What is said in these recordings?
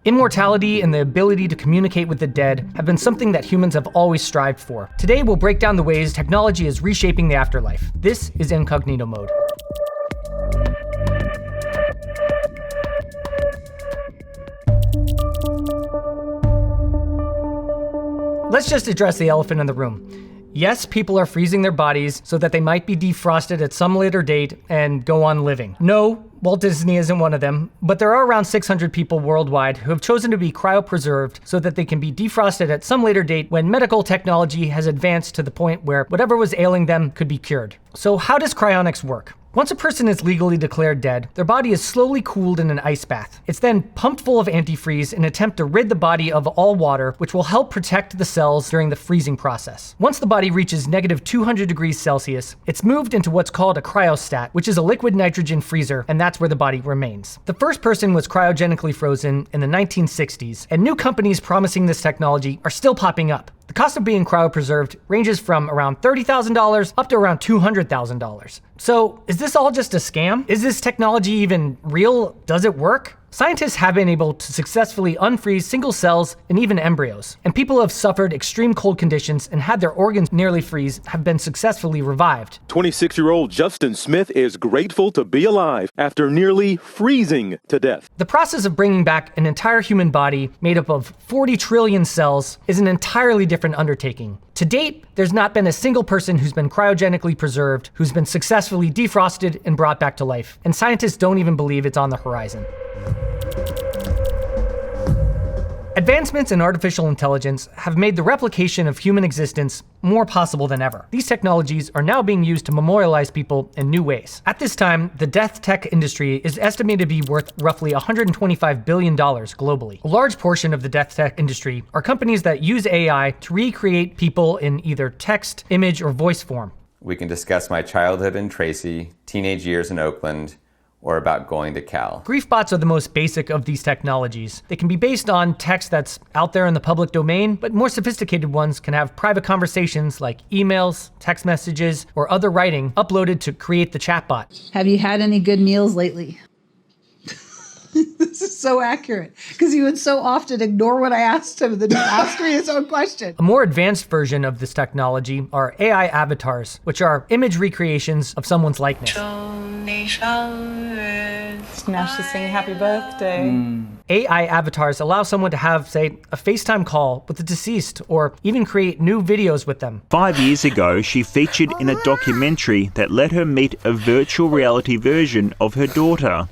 Immortality and the ability to communicate with the dead have been something that humans have always strived for. Today, we'll break down the ways technology is reshaping the afterlife. This is Incognito mode. Let's just address the elephant in the room. Yes, people are freezing their bodies so that they might be defrosted at some later date and go on living. No, Walt Disney isn't one of them, but there are around 600 people worldwide who have chosen to be cryopreserved so that they can be defrosted at some later date when medical technology has advanced to the point where whatever was ailing them could be cured. So how does cryonics work? Once a person is legally declared dead, their body is slowly cooled in an ice bath. It's then pumped full of antifreeze in an attempt to rid the body of all water, which will help protect the cells during the freezing process. Once the body reaches negative 200 degrees Celsius, it's moved into what's called a cryostat, which is a liquid nitrogen freezer, and that's where the body remains. The first person was cryogenically frozen in the 1960s, and new companies promising this technology are still popping up. The cost of being cryopreserved ranges from around $30,000 up to around $200,000. So is this all just a scam? Is this technology even real? Does it work? Scientists have been able to successfully unfreeze single cells and even embryos, and people who have suffered extreme cold conditions and had their organs nearly freeze have been successfully revived. 26-year-old Justin Smith is grateful to be alive after nearly freezing to death. The process of bringing back an entire human body made up of 40 trillion cells is an entirely different undertaking. To date, there's not been a single person who's been cryogenically preserved who's been successfully defrosted and brought back to life, and scientists don't even believe it's on the horizon. Advancements in artificial intelligence have made the replication of human existence more possible than ever. These technologies are now being used to memorialize people in new ways. At this time, the death tech industry is estimated to be worth roughly $125 billion globally. A large portion of the death tech industry are companies that use AI to recreate people in either text, image, or voice form. We can discuss my childhood in Tracy, teenage years in Oakland, or about going to Cal. Grief bots are the most basic of these technologies. They can be based on text that's out there in the public domain, but more sophisticated ones can have private conversations like emails, text messages, or other writing uploaded to create the chatbot. Have you had any good meals lately? This is so accurate, because he would so often ignore what I asked him and then ask me his own question. A more advanced version of this technology are AI avatars, which are image recreations of someone's likeness. Now she's singing happy birthday. AI avatars allow someone to have, say, a FaceTime call with the deceased, or even create new videos with them. 5 years ago, she featured in a documentary that let her meet a virtual reality version of her daughter.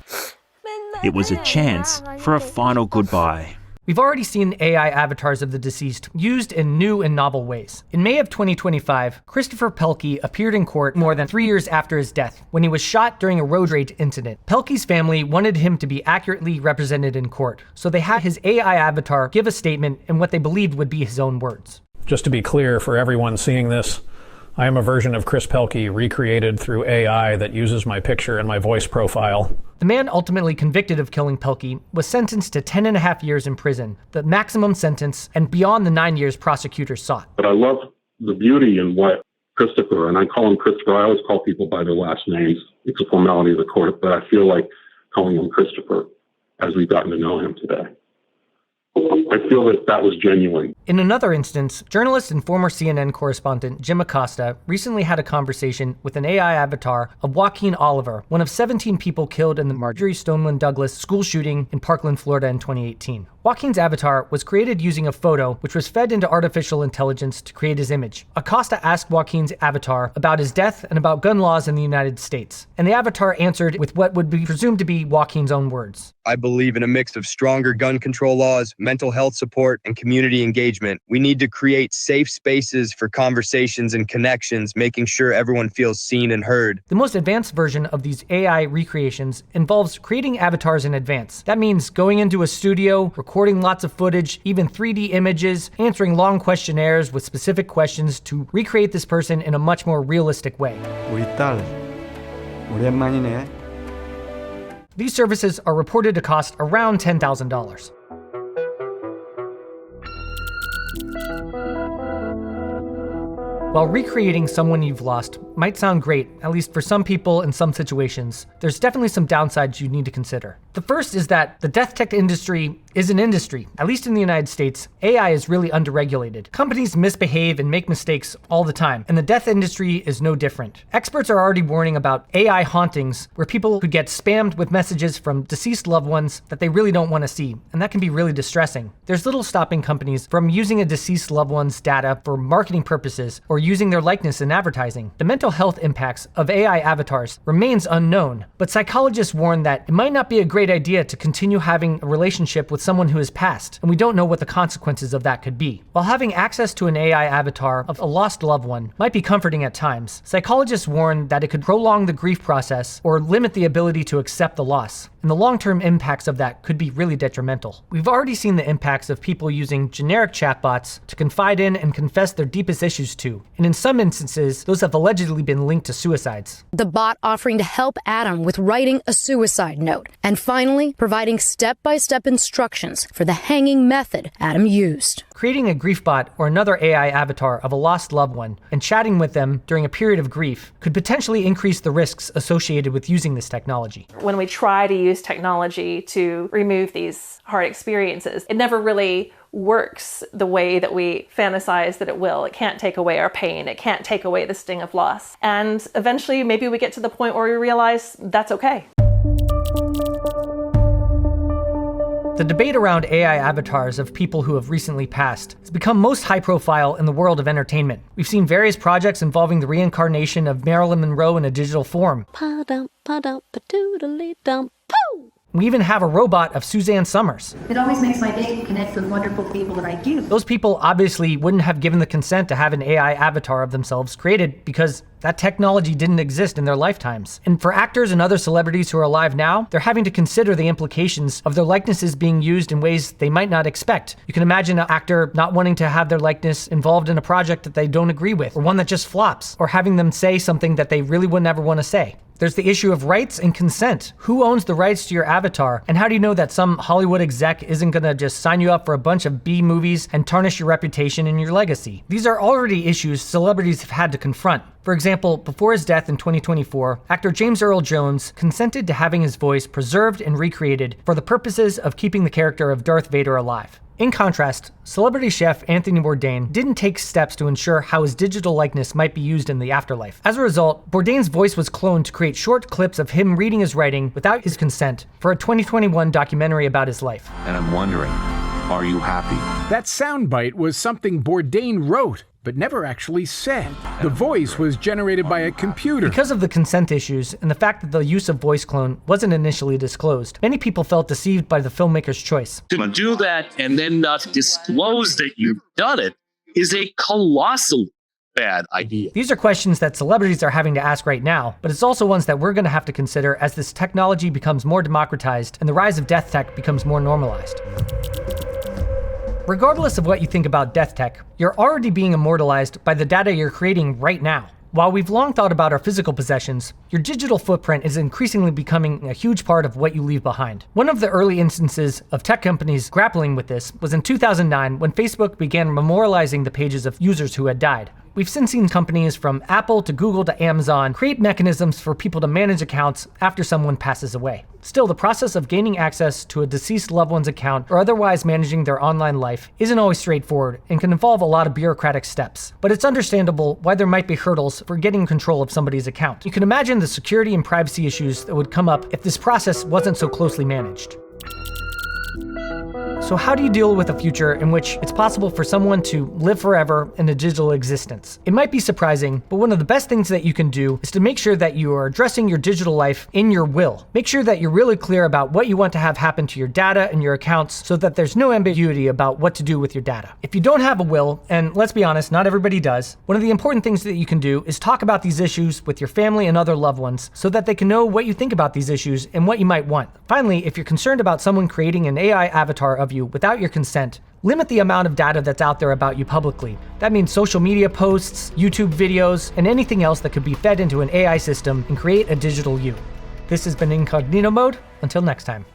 It was a chance for a final goodbye. We've already seen AI avatars of the deceased used in new and novel ways. In May of 2025, Christopher Pelkey appeared in court more than 3 years after his death, when he was shot during a road rage incident. Pelkey's family wanted him to be accurately represented in court, so they had his AI avatar give a statement in what they believed would be his own words. Just to be clear for everyone seeing this, I am a version of Chris Pelkey recreated through AI that uses my picture and my voice profile. The man ultimately convicted of killing Pelkey was sentenced to 10.5 years in prison, the maximum sentence and beyond the 9 years prosecutors sought. But I love the beauty in what Christopher, and I call him Christopher, I always call people by their last names. It's a formality of the court, but I feel like calling him Christopher as we've gotten to know him today. I feel that was genuine. In another instance, journalist and former CNN correspondent Jim Acosta recently had a conversation with an AI avatar of Joaquin Oliver, one of 17 people killed in the Marjorie Stoneman Douglas school shooting in Parkland, Florida in 2018. Joaquin's avatar was created using a photo which was fed into artificial intelligence to create his image. Acosta asked Joaquin's avatar about his death and about gun laws in the United States, and the avatar answered with what would be presumed to be Joaquin's own words. I believe in a mix of stronger gun control laws, mental health support, and community engagement. We need to create safe spaces for conversations and connections, making sure everyone feels seen and heard. The most advanced version of these AI recreations involves creating avatars in advance. That means going into a studio, recording lots of footage, even 3D images, answering long questionnaires with specific questions to recreate this person in a much more realistic way. 우리 딸, 오랜만이네. These services are reported to cost around $10,000. While recreating someone you've lost might sound great, at least for some people in some situations, there's definitely some downsides you need to consider. The first is that the death tech industry is an industry. At least in the United States, AI is really underregulated. Companies misbehave and make mistakes all the time, and the death industry is no different. Experts are already warning about AI hauntings, where people could get spammed with messages from deceased loved ones that they really don't want to see, and that can be really distressing. There's little stopping companies from using a deceased loved one's data for marketing purposes or using their likeness in advertising. The mental health impacts of AI avatars remains unknown, but psychologists warn that it might not be a great idea to continue having a relationship with someone who has passed, and we don't know what the consequences of that could be. While having access to an AI avatar of a lost loved one might be comforting at times, psychologists warn that it could prolong the grief process or limit the ability to accept the loss, and the long-term impacts of that could be really detrimental. We've already seen the impacts of people using generic chatbots to confide in and confess their deepest issues to, and in some instances, those have allegedly been linked to suicides. The bot offering to help Adam with writing a suicide note, and finally, providing step-by-step instructions for the hanging method Adam used. Creating a grief bot or another AI avatar of a lost loved one and chatting with them during a period of grief could potentially increase the risks associated with using this technology. When we try to use technology to remove these hard experiences, it never really works the way that we fantasize that it will. It can't take away our pain. It can't take away the sting of loss. And eventually, maybe we get to the point where we realize that's okay. The debate around AI avatars of people who have recently passed has become most high profile in the world of entertainment. We've seen various projects involving the reincarnation of Marilyn Monroe in a digital form. We even have a robot of Suzanne Summers. It always makes my day to connect with wonderful people that I do. Those people obviously wouldn't have given the consent to have an AI avatar of themselves created because that technology didn't exist in their lifetimes. And for actors and other celebrities who are alive now, they're having to consider the implications of their likenesses being used in ways they might not expect. You can imagine an actor not wanting to have their likeness involved in a project that they don't agree with, or one that just flops, or having them say something that they really would never want to say. There's the issue of rights and consent. Who owns the rights to your avatar? And how do you know that some Hollywood exec isn't gonna just sign you up for a bunch of B movies and tarnish your reputation and your legacy? These are already issues celebrities have had to confront. For example, before his death in 2024, actor James Earl Jones consented to having his voice preserved and recreated for the purposes of keeping the character of Darth Vader alive. In contrast, celebrity chef Anthony Bourdain didn't take steps to ensure how his digital likeness might be used in the afterlife. As a result, Bourdain's voice was cloned to create short clips of him reading his writing without his consent for a 2021 documentary about his life. And I'm wondering, are you happy? That soundbite was something Bourdain wrote, but never actually said. The voice was generated by a computer. Because of the consent issues and the fact that the use of voice clone wasn't initially disclosed, many people felt deceived by the filmmaker's choice. To do that and then not disclose that you've done it is a colossal bad idea. These are questions that celebrities are having to ask right now, but it's also ones that we're going to have to consider as this technology becomes more democratized and the rise of death tech becomes more normalized. Regardless of what you think about death tech, you're already being immortalized by the data you're creating right now. While we've long thought about our physical possessions, your digital footprint is increasingly becoming a huge part of what you leave behind. One of the early instances of tech companies grappling with this was in 2009 when Facebook began memorializing the pages of users who had died. We've since seen companies from Apple to Google to Amazon create mechanisms for people to manage accounts after someone passes away. Still, the process of gaining access to a deceased loved one's account or otherwise managing their online life isn't always straightforward and can involve a lot of bureaucratic steps. But it's understandable why there might be hurdles for getting control of somebody's account. You can imagine the security and privacy issues that would come up if this process wasn't so closely managed. So how do you deal with a future in which it's possible for someone to live forever in a digital existence? It might be surprising, but one of the best things that you can do is to make sure that you are addressing your digital life in your will. Make sure that you're really clear about what you want to have happen to your data and your accounts so that there's no ambiguity about what to do with your data. If you don't have a will, and let's be honest, not everybody does, one of the important things that you can do is talk about these issues with your family and other loved ones so that they can know what you think about these issues and what you might want. Finally, if you're concerned about someone creating an AI avatar of you without your consent, limit the amount of data that's out there about you publicly. That means social media posts, YouTube videos, and anything else that could be fed into an AI system and create a digital you. This has been Incognito Mode. Until next time.